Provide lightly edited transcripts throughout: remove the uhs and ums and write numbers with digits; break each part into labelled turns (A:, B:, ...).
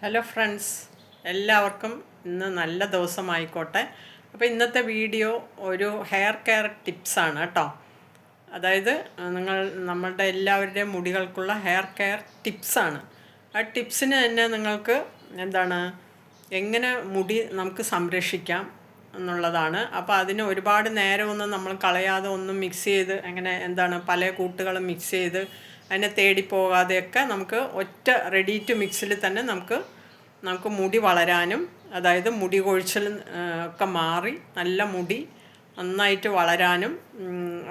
A: Hello friends, എല്ലാവർക്കും ഇന്ന് നല്ല ദിവസമായിക്കോട്ടെ. അപ്പോൾ ഇന്നത്തെ വീഡിയോ ഒരു ഹെയർ കെയർ ടിപ്സാണ് കേട്ടോ. അതായത് നമ്മളുടെ എല്ലാവരുടെയും മുടികൾക്കുള്ള ഹെയർ കെയർ ടിപ്സാണ്. ആ ടിപ്സിന് തന്നെ നിങ്ങൾക്ക് എങ്ങനെ മുടി നമുക്ക് സംരക്ഷിക്കാം എന്നുള്ളതാണ്. അപ്പോൾ അതിന് ഒരുപാട് നേരമൊന്നും നമ്മൾ കളയാതെ ഒന്നും മിക്സ് ചെയ്ത് പല കൂട്ടുകളും മിക്സ് ചെയ്ത് അതിനെ തേടിപ്പോകാതെയൊക്കെ നമുക്ക് ഒറ്റ റെഡി ടു മിക്സിൽ തന്നെ നമുക്ക് മുടി വളരാനും, അതായത് മുടി കൊഴിച്ചൽ ഒക്കെ മാറി നല്ല മുടി നന്നായിട്ട് വളരാനും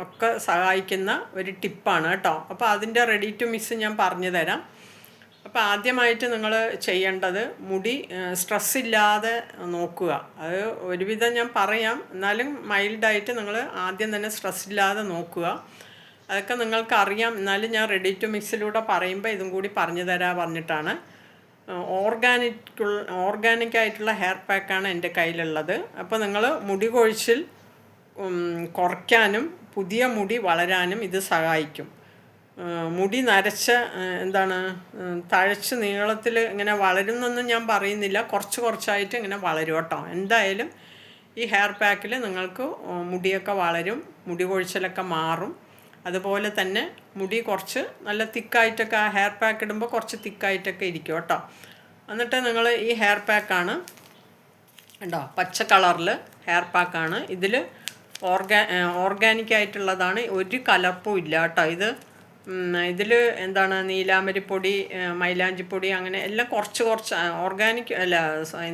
A: ഒക്കെ സഹായിക്കുന്ന ഒരു ടിപ്പാണ് കേട്ടോ. അപ്പോൾ അതിൻ്റെ റെഡി ടു മിക്സ് ഞാൻ പറഞ്ഞു തരാം. അപ്പോൾ ആദ്യമായിട്ട് നിങ്ങൾ ചെയ്യേണ്ടത് മുടി സ്ട്രെസ് ഇല്ലാതെ നോക്കുക. അത് ഒരുവിധം ഞാൻ പറയാം, എന്നാലും മൈൽഡായിട്ട് നിങ്ങൾ ആദ്യം തന്നെ സ്ട്രെസ് ഇല്ലാതെ നോക്കുക. അതൊക്കെ നിങ്ങൾക്ക് അറിയാം, എന്നാലും ഞാൻ റെഡി ടു മിക്സിലൂടെ പറയുമ്പോൾ ഇതും കൂടി പറഞ്ഞു പറഞ്ഞിട്ടാണ്. ഓർഗാനിക്കായിട്ടുള്ള ഹെയർ പാക്കാണ് എൻ്റെ കയ്യിലുള്ളത്. അപ്പോൾ നിങ്ങൾ മുടി കൊഴിച്ചിൽ കുറയ്ക്കാനും പുതിയ മുടി വളരാനും ഇത് സഹായിക്കും. മുടി തഴച്ച് നീളത്തിൽ ഇങ്ങനെ വളരുന്നൊന്നും ഞാൻ പറയുന്നില്ല, കുറച്ചായിട്ട് ഇങ്ങനെ വളരും കേട്ടോ. എന്തായാലും ഈ ഹെയർ പാക്കിൽ നിങ്ങൾക്ക് മുടിയൊക്കെ വളരും, മുടി കൊഴിച്ചിലൊക്കെ മാറും. അതുപോലെ തന്നെ മുടി കുറച്ച് നല്ല തിക്കായിട്ടൊക്കെ ആ ഹെയർ പാക്ക് ഇടുമ്പോൾ കുറച്ച് തിക്കായിട്ടൊക്കെ ഇരിക്കും കേട്ടോ. എന്നിട്ട് നിങ്ങൾ ഈ ഹെയർ പാക്കാണ് ഉണ്ടോ, പച്ച കളറിൽ ഹെയർ പാക്കാണ്. ഇതിൽ ഓർഗാനിക്കായിട്ടുള്ളതാണ്, ഒരു കലർപ്പും ഇല്ല കേട്ടോ. ഇതിൽ നീലാമ്പരിപ്പൊടി, മൈലാഞ്ചിപ്പൊടി അങ്ങനെ എല്ലാം കുറച്ച് ഓർഗാനിക് അല്ല,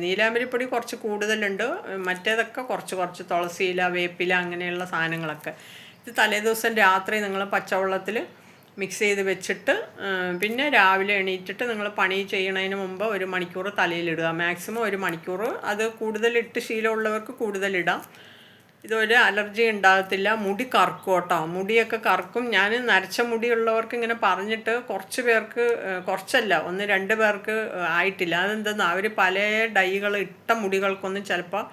A: നീലാമ്പരിപ്പൊടി കുറച്ച് കൂടുതലുണ്ട്, മറ്റേതൊക്കെ കുറച്ച് തുളസിയില, വേപ്പില അങ്ങനെയുള്ള സാധനങ്ങളൊക്കെ. ഇത് തലേദിവസം രാത്രി നിങ്ങൾ പച്ചവെള്ളത്തിൽ മിക്സ് ചെയ്ത് വെച്ചിട്ട് പിന്നെ രാവിലെ എണീറ്റിട്ട് നിങ്ങൾ പണി ചെയ്യണതിന് മുമ്പ് 1 മണിക്കൂർ തലയിലിടുക. മാക്സിമം 1 മണിക്കൂർ. അത് കൂടുതലിട്ട് ശീലമുള്ളവർക്ക് കൂടുതലിടാം. ഇതൊരു അലർജി ഉണ്ടാകത്തില്ല. മുടി കറക്കും കേട്ടോ, മുടിയൊക്കെ കറക്കും. ഞാൻ നരച്ച മുടിയുള്ളവർക്ക് ഇങ്ങനെ പറഞ്ഞിട്ട് കുറച്ച് പേർക്ക്, കുറച്ചല്ല 1-2 പേർക്ക് ആയിട്ടില്ല. അതെന്തെന്ന് അവർ പല ഡൈകൾ ഇട്ട മുടികൾക്കൊന്നും ചിലപ്പോൾ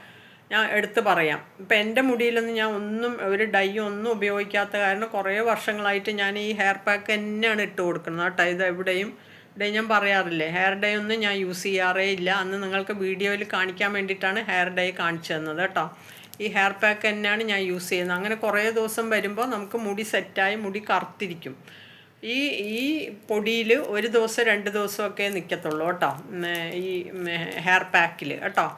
A: ഞാൻ എടുത്ത് പറയാം. ഇപ്പം എൻ്റെ മുടിയിലൊന്നും ഞാൻ ഒരു ഡൈ ഒന്നും ഉപയോഗിക്കാത്ത കാരണം കുറേ വർഷങ്ങളായിട്ട് ഞാൻ ഈ ഹെയർ പാക്ക് തന്നെയാണ് ഇട്ട് കൊടുക്കുന്നത് കേട്ടോ. ഇത് എവിടെയും ഞാൻ പറയാറില്ലേ, ഹെയർ ഡൈ ഒന്നും ഞാൻ യൂസ് ചെയ്യാറേ ഇല്ല. അന്ന് നിങ്ങൾക്ക് വീഡിയോയിൽ കാണിക്കാൻ വേണ്ടിയിട്ടാണ് ഹെയർ ഡൈ കാണിച്ചു തന്നത് കേട്ടോ. ഈ ഹെയർ പാക്ക് തന്നെയാണ് ഞാൻ യൂസ് ചെയ്യുന്നത്. അങ്ങനെ കുറേ ദിവസം വരുമ്പോൾ നമുക്ക് മുടി സെറ്റായി മുടി കറുത്തിരിക്കും. ഈ പൊടിയിൽ 1 ദിവസം 2 ദിവസമൊക്കെ നിൽക്കത്തുള്ളൂ കേട്ടോ, ഈ ഹെയർ പാക്കിൽ കേട്ടോ.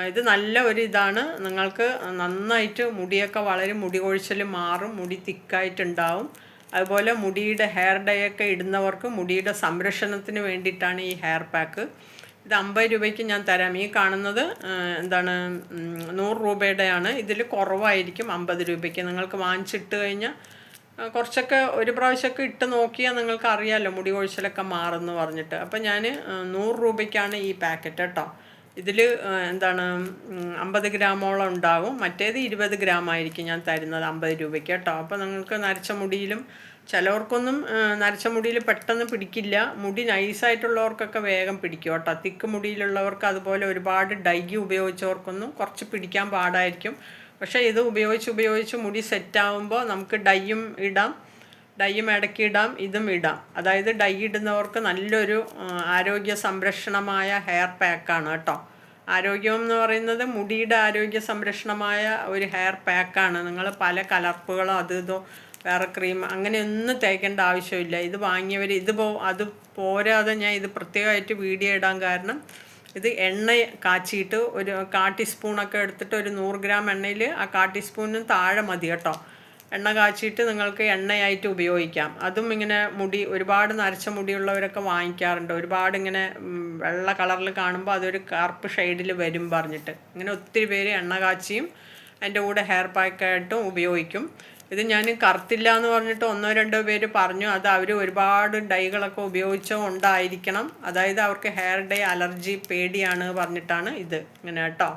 A: ഇത് നല്ല ഇതാണ്, നിങ്ങൾക്ക് നന്നായിട്ട് മുടിയൊക്കെ വളരും, മുടി കൊഴിച്ചൽ മാറും, മുടി തിക്കായിട്ടുണ്ടാവും. അതുപോലെ മുടിയുടെ ഹെയർ ഡൈ ഒക്കെ ഇടുന്നവർക്ക് മുടിയുടെ സംരക്ഷണത്തിന് വേണ്ടിയിട്ടാണ് ഈ ഹെയർ പാക്ക്. ഇത് 50 രൂപയ്ക്ക് ഞാൻ തരാം. ഈ കാണുന്നത് 100 രൂപയുടെയാണ്. ഇതിൽ കുറവായിരിക്കും 50 രൂപയ്ക്ക്. നിങ്ങൾക്ക് വാങ്ങിച്ചിട്ട് കഴിഞ്ഞാൽ കുറച്ചൊക്കെ ഒരു പ്രാവശ്യമൊക്കെ ഇട്ട് നോക്കിയാൽ നിങ്ങൾക്ക് അറിയാമല്ലോ മുടി കൊഴിച്ചിലൊക്കെ മാറുമെന്ന് പറഞ്ഞിട്ട്. അപ്പം ഞാൻ 100 രൂപയ്ക്കാണ് ഈ പാക്കറ്റ് കേട്ടോ. ഇതിൽ 50 ഗ്രാമോളം ഉണ്ടാകും. മറ്റേത് 20 ഗ്രാമായിരിക്കും ഞാൻ തരുന്നത് 50 രൂപയ്ക്ക് കേട്ടോ. അപ്പോൾ നിങ്ങൾക്ക് നരച്ച മുടിയിലും ചിലവർക്കൊന്നും നരച്ച മുടിയിൽ പെട്ടെന്ന് പിടിക്കില്ല. മുടി നൈസായിട്ടുള്ളവർക്കൊക്കെ വേഗം പിടിക്കും കേട്ടോ. തിക്ക് മുടിയിലുള്ളവർക്ക്, അതുപോലെ ഒരുപാട് ഡൈ ഉപയോഗിച്ചവർക്കൊന്നും കുറച്ച് പിടിക്കാൻ പാടായിരിക്കും. പക്ഷേ ഇത് ഉപയോഗിച്ച് മുടി സെറ്റാവുമ്പോൾ നമുക്ക് ഡൈയും ഇടാം, ഡൈയും ഇടയ്ക്ക് ഇടാം, ഇതും ഇടാം. അതായത് ഡൈ ഇടുന്നവർക്ക് നല്ലൊരു ആരോഗ്യ സംരക്ഷണമായ ഹെയർ പാക്കാണ് കേട്ടോ. ആരോഗ്യം എന്ന് പറയുന്നത് മുടിയുടെ ആരോഗ്യ സംരക്ഷണമായ ഒരു ഹെയർ പാക്കാണ്. നിങ്ങൾ പല കലർപ്പുകളോ ഇതോ വേറെ ക്രീം അങ്ങനെയൊന്നും തേക്കേണ്ട ആവശ്യമില്ല. ഇത് വാങ്ങിയവർ അത് പോരാതെ ഞാൻ ഇത് പ്രത്യേകമായിട്ട് വീഡിയോ ഇടാൻ കാരണം, ഇത് എണ്ണ കാച്ചിയിട്ട് ഒരു 1/4 ടീസ്പൂണൊക്കെ എടുത്തിട്ട് ഒരു 100 ഗ്രാം എണ്ണയിൽ ആ 1/4 ടീസ്പൂണിനും താഴെ മതി കേട്ടോ. എണ്ണ കാച്ചിയിട്ട് നിങ്ങൾക്ക് എണ്ണയായിട്ട് ഉപയോഗിക്കാം. അതും ഇങ്ങനെ ഒരുപാട് നരച്ച മുടിയുള്ളവരൊക്കെ വാങ്ങിക്കാറുണ്ട്. ഒരുപാട് ഇങ്ങനെ വെള്ള കളറിൽ കാണുമ്പോൾ അതൊരു കറുപ്പ് ഷെയ്ഡിൽ വരും പറഞ്ഞിട്ട് ഇങ്ങനെ ഒത്തിരി പേര് എണ്ണ കാച്ചിയും അതിൻ്റെ കൂടെ ഹെയർ പാക്കായിട്ടും ഉപയോഗിക്കും. ഇത് ഞാൻ കറുത്തില്ല എന്ന് പറഞ്ഞിട്ട് 1-2 പേര് പറഞ്ഞു. അത് അവർ ഒരുപാട് ഡൈകളൊക്കെ ഉപയോഗിച്ചുകൊണ്ടായിരിക്കണം. അതായത് അവർക്ക് ഹെയർ ഡൈ അലർജി പേടിയാണ് പറഞ്ഞിട്ടാണ് ഇത് ഇങ്ങനെ കേട്ടോ.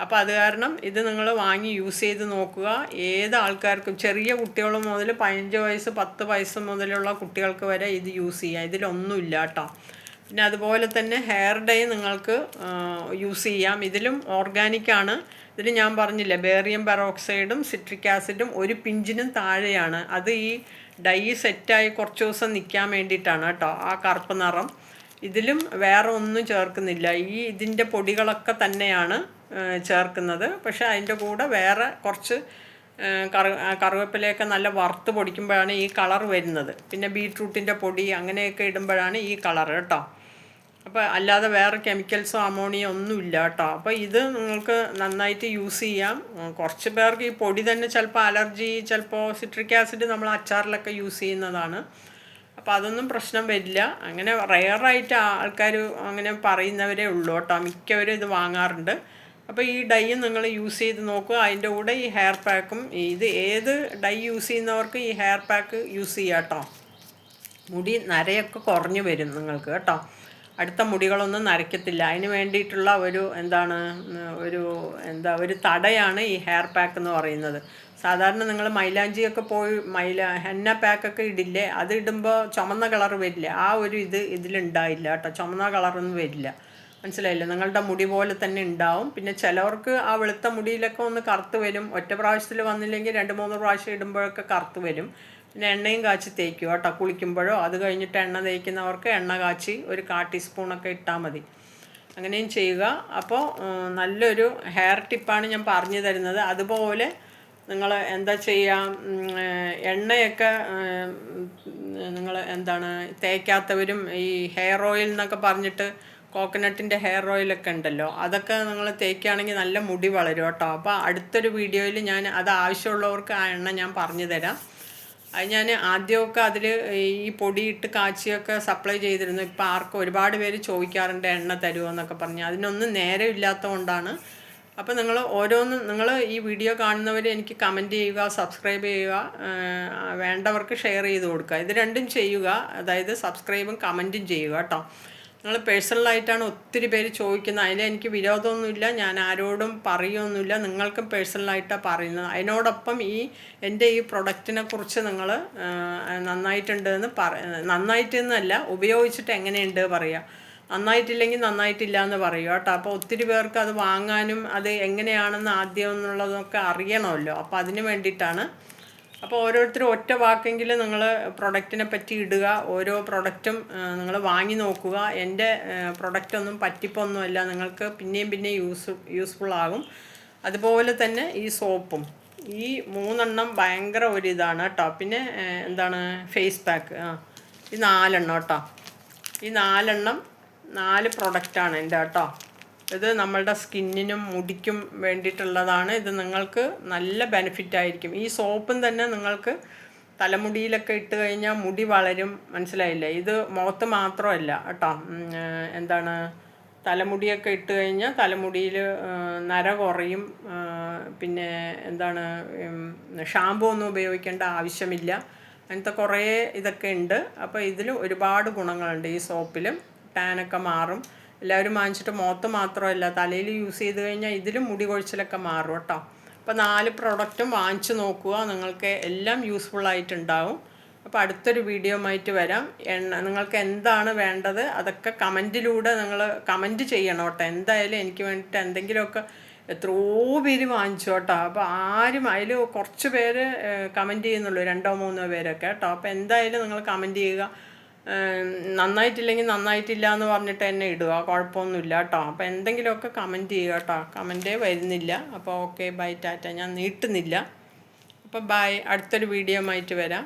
A: അപ്പോൾ അത് കാരണം ഇത് നിങ്ങൾ വാങ്ങി യൂസ് ചെയ്ത് നോക്കുക. ഏത് ആൾക്കാർക്കും, ചെറിയ കുട്ടികൾ മുതൽ 15 വയസ്സ് 10 വയസ്സ് മുതലുള്ള കുട്ടികൾക്ക് വരെ ഇത് യൂസ് ചെയ്യാം. ഇതിലൊന്നുമില്ല കേട്ടോ. പിന്നെ അതുപോലെ തന്നെ ഹെയർ ഡൈ നിങ്ങൾക്ക് യൂസ് ചെയ്യാം. ഇതിലും ഓർഗാനിക്കാണ്. ഇതിൽ ഞാൻ പറഞ്ഞില്ലേ, ബേറിയം പെറോക്സൈഡും സിട്രിക് ആസിഡും 1 പിഞ്ചിനും താഴെയാണ്. അത് ഈ ഡൈ സെറ്റായി കുറച്ച് ദിവസം നിൽക്കാൻ വേണ്ടിയിട്ടാണ് കേട്ടോ, ആ കറുപ്പ് നിറം. ഇതിലും വേറെ ഒന്നും ചേർക്കുന്നില്ല. ഇതിൻ്റെ പൊടികളൊക്കെ തന്നെയാണ് ചേർക്കുന്നത്. പക്ഷേ അതിൻ്റെ കൂടെ വേറെ കുറച്ച് കറിവേപ്പിലയൊക്കെ നല്ല വറുത്ത് പൊടിക്കുമ്പോഴാണ് ഈ കളർ വരുന്നത്. പിന്നെ ബീട്രൂട്ടിൻ്റെ പൊടി അങ്ങനെയൊക്കെ ഇടുമ്പോഴാണ് ഈ കളർ കേട്ടോ. അപ്പോൾ അല്ലാതെ വേറെ കെമിക്കൽസോ അമോണിയോ ഒന്നുമില്ല കേട്ടോ. അപ്പോൾ ഇത് നിങ്ങൾക്ക് നന്നായിട്ട് യൂസ് ചെയ്യാം. കുറച്ച് പേർക്ക് ഈ പൊടി തന്നെ ചിലപ്പോൾ അലർജി, ചിലപ്പോൾ സിട്രിക് ആസിഡ് നമ്മൾ അച്ചാറിലൊക്കെ യൂസ് ചെയ്യുന്നതാണ്. അപ്പോൾ അതൊന്നും പ്രശ്നം വരില്ല. അങ്ങനെ റെയറായിട്ട് ആൾക്കാർ അങ്ങനെ പറയുന്നവരേ ഉള്ളൂ കേട്ടോ. മിക്കവരും ഇത് വാങ്ങാറുണ്ട്. അപ്പോൾ ഈ ഡൈ നിങ്ങൾ യൂസ് ചെയ്ത് നോക്കുക. അതിൻ്റെ കൂടെ ഈ ഹെയർ പാക്കും, ഇത് ഏത് ഡൈ യൂസ് ചെയ്യുന്നവർക്ക് ഈ ഹെയർ പാക്ക് യൂസ് ചെയ്യാം കേട്ടോ. മുടി നരയൊക്കെ കുറഞ്ഞു വരും നിങ്ങൾക്ക് കേട്ടോ. അടുത്ത മുടികളൊന്നും നരയ്ക്കത്തില്ല. അതിന് വേണ്ടിയിട്ടുള്ള ഒരു തടയാണ് ഈ ഹെയർ പാക്ക് എന്ന് പറയുന്നത്. സാധാരണ നിങ്ങൾ മൈലാഞ്ചിയൊക്കെ പോയി ഹെന്ന പാക്കൊക്കെ ഇടില്ലേ, അത് ഇടുമ്പോൾ ചുമന്ന കളർ വരില്ല. ആ ഒരു ഇതിലുണ്ടായില്ല കേട്ടോ. ചുമന്ന കളറൊന്നും വരില്ല. മനസ്സിലായില്ലേ? നിങ്ങളുടെ മുടി പോലെ തന്നെ ഉണ്ടാവും. പിന്നെ ചിലവർക്ക് ആ വെളുത്ത മുടിയിലൊക്കെ ഒന്ന് കറുത്ത് വരും. ഒറ്റ പ്രാവശ്യത്തിൽ വന്നില്ലെങ്കിൽ 2-3 പ്രാവശ്യം ഇടുമ്പോഴൊക്കെ കറുത്ത് വരും. പിന്നെ എണ്ണയും കാച്ചി തേക്കുക കേട്ടോ കുളിക്കുമ്പോഴോ. അത് കഴിഞ്ഞിട്ട് എണ്ണ തേക്കുന്നവർക്ക് എണ്ണ കാച്ചി ഒരു 1/4 ടീസ്പൂണൊക്കെ ഇട്ടാൽ മതി. അങ്ങനെയും ചെയ്യുക. അപ്പോൾ നല്ലൊരു ഹെയർ ടിപ്പാണ് ഞാൻ പറഞ്ഞു തരുന്നത്. അതുപോലെ നിങ്ങൾ എന്താ ചെയ്യുക, എണ്ണയൊക്കെ നിങ്ങൾ തേക്കാത്തവരും ഈ ഹെയർ ഓയിൽ എന്നൊക്കെ പറഞ്ഞിട്ട് കോക്കനട്ടിൻ്റെ ഹെയർ ഓയിലൊക്കെ ഉണ്ടല്ലോ, അതൊക്കെ നിങ്ങൾ തേക്കുകയാണെങ്കിൽ നല്ല മുടി വളരും കേട്ടോ. അപ്പോൾ അടുത്തൊരു വീഡിയോയിൽ ഞാൻ അത് ആവശ്യമുള്ളവർക്ക് ആ എണ്ണ ഞാൻ പറഞ്ഞു തരാം. അത് ഞാൻ ആദ്യമൊക്കെ അതിൽ ഈ പൊടിയിട്ട് കാച്ചിയൊക്കെ സപ്ലൈ ചെയ്തിരുന്നു. ഇപ്പോൾ ഒരുപാട് പേര് ചോദിക്കാറുണ്ട് എണ്ണ തരുമോ എന്നൊക്കെ പറഞ്ഞ്. അതിനൊന്നും നേരം ഇല്ലാത്തതുകൊണ്ടാണ്. അപ്പോൾ നിങ്ങൾ ഈ വീഡിയോ കാണുന്നവർ എനിക്ക് കമൻറ്റ് ചെയ്യുക, സബ്സ്ക്രൈബ് ചെയ്യുക, വേണ്ടവർക്ക് ഷെയർ ചെയ്ത് കൊടുക്കുക. ഇത് രണ്ടും ചെയ്യുക. അതായത് സബ്സ്ക്രൈബും കമൻറ്റും ചെയ്യുക കേട്ടോ. നിങ്ങൾ പേഴ്സണലായിട്ടാണ് ഒത്തിരി പേര് ചോദിക്കുന്നത്. അതിൽ എനിക്ക് വിരോധമൊന്നുമില്ല. ഞാൻ ആരോടും പറയുമൊന്നുമില്ല. നിങ്ങൾക്കും പേഴ്സണലായിട്ടാണ് പറയുന്നത്. അതിനോടൊപ്പം എൻ്റെ ഈ പ്രൊഡക്റ്റിനെ കുറിച്ച് നിങ്ങൾ നന്നായിട്ടെന്നല്ല, ഉപയോഗിച്ചിട്ട് എങ്ങനെയുണ്ട് പറയുക. നന്നായിട്ടില്ലെങ്കിൽ നന്നായിട്ടില്ല എന്ന് പറയുക കേട്ടോ. അപ്പോൾ ഒത്തിരി പേർക്ക് അത് വാങ്ങാനും അത് എങ്ങനെയാണെന്ന് ആദ്യം എന്നുള്ളതൊക്കെ അറിയണമല്ലോ. അപ്പോൾ അതിന് വേണ്ടിയിട്ടാണ്. അപ്പോൾ ഓരോരുത്തരും ഒറ്റ വാക്കെങ്കിലും നിങ്ങൾ പ്രൊഡക്റ്റിനെ പറ്റി ഇടുക. ഓരോ പ്രൊഡക്റ്റും നിങ്ങൾ വാങ്ങി നോക്കുക. എൻ്റെ പ്രൊഡക്റ്റൊന്നും പറ്റിപ്പൊന്നുമല്ല. നിങ്ങൾക്ക് പിന്നെയും യൂസ്ഫുൾ ആകും. അതുപോലെ തന്നെ ഈ സോപ്പും, ഈ 3 ഭയങ്കര ഒരിതാണ് കേട്ടോ. പിന്നെ ഫേസ് പാക്ക്, ഈ 4 കേട്ടോ. ഈ 4 പ്രൊഡക്റ്റാണ് എൻ്റെ കേട്ടോ. ഇത് നമ്മളുടെ സ്കിന്നിനും മുടിക്കും വേണ്ടിയിട്ടുള്ളതാണ്. ഇത് നിങ്ങൾക്ക് നല്ല ബെനിഫിറ്റ് ആയിരിക്കും. ഈ സോപ്പും തന്നെ നിങ്ങൾക്ക് തലമുടിയിലൊക്കെ ഇട്ട് കഴിഞ്ഞാൽ മുടി വളരും. മനസ്സിലായില്ലേ? ഇത് മുഖത്ത് മാത്രമല്ല കേട്ടോ. തലമുടിയൊക്കെ ഇട്ട് കഴിഞ്ഞാൽ തലമുടിയിൽ നര കുറയും. പിന്നെ ഷാമ്പൂ ഒന്നും ഉപയോഗിക്കേണ്ട ആവശ്യമില്ല. അങ്ങനത്തെ കുറേ ഇതൊക്കെ ഉണ്ട്. അപ്പോൾ ഇതിൽ ഒരുപാട് ഗുണങ്ങളുണ്ട്. ഈ സോപ്പിലും ടാനൊക്കെ മാറും. എല്ലാവരും വാങ്ങിച്ചിട്ട് മുഖത്ത് മാത്രമല്ല, തലയിൽ യൂസ് ചെയ്ത് കഴിഞ്ഞാൽ ഇതിലും മുടി കൊഴിച്ചിലൊക്കെ മാറും കേട്ടോ. അപ്പോൾ 4 പ്രൊഡക്റ്റും വാങ്ങിച്ച് നോക്കുക. നിങ്ങൾക്ക് എല്ലാം യൂസ്ഫുള്ളായിട്ടുണ്ടാവും. അപ്പോൾ അടുത്തൊരു വീഡിയോ ആയിട്ട് വരാം. നിങ്ങൾക്ക് എന്താണ് വേണ്ടത് അതൊക്കെ കമൻറ്റിലൂടെ നിങ്ങൾ കമൻറ്റ് ചെയ്യണം കേട്ടോ. എന്തായാലും എനിക്ക് വേണ്ടിയിട്ട് എന്തെങ്കിലുമൊക്കെ എത്രയോ പേര് വാങ്ങിച്ചു കേട്ടോ. അപ്പോൾ ആരും അതിൽ കുറച്ച് പേര് കമൻറ്റ് ചെയ്യുന്നുള്ളൂ, 2-3 പേരൊക്കെ കേട്ടോ. അപ്പോൾ എന്തായാലും നിങ്ങൾ കമൻറ്റ് ചെയ്യുക. നന്നായിട്ടില്ലെങ്കിൽ നന്നായിട്ടില്ല എന്ന് പറഞ്ഞിട്ട് എന്നെ ഇടുക, കുഴപ്പമൊന്നുമില്ല കേട്ടോ. അപ്പോൾ എന്തെങ്കിലുമൊക്കെ കമൻറ്റ് ചെയ്യുക കേട്ടോ. കമൻറ്റേ വരുന്നില്ല. അപ്പോൾ ഓക്കെ, ബൈ, ടാറ്റ. ഞാൻ നീട്ടുന്നില്ല. അപ്പോൾ ബൈ, അടുത്തൊരു വീഡിയോ ആയിട്ട് വരാം.